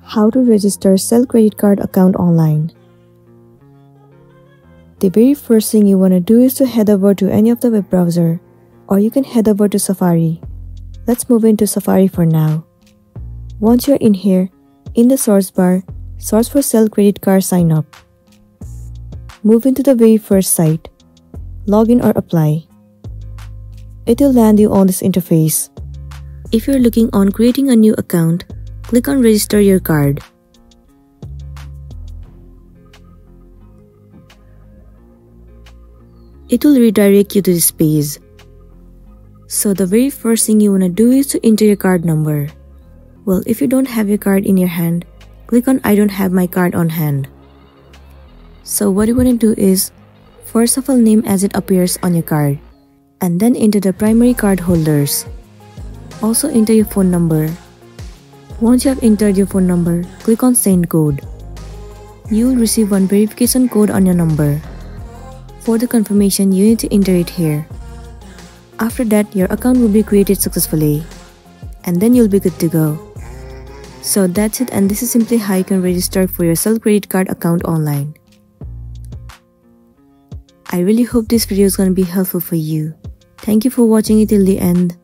How to register Cell credit card account online. The very first thing you want to do is to head over to any of the web browser, or you can head over to Safari. Let's move into Safari for now. Once you're in here, in the source bar, search for Cell credit card sign up. Move into the very first site, login or apply. It will land you on this interface. If you're looking on creating a new account, click on register your card. It will redirect you to this page. So the very first thing you want to do is to enter your card number. Well, if you don't have your card in your hand, click on I don't have my card on hand. So what you want to do is, first of all name as it appears on your card, and then enter the primary card holders. Also enter your phone number. Once you have entered your phone number, click on send code. You will receive one verification code on your number. For the confirmation, you need to enter it here. After that, your account will be created successfully, and then you'll be good to go. So that's it, and this is simply how you can register for your Cell credit card account online. I really hope this video is going to be helpful for you. Thank you for watching it till the end.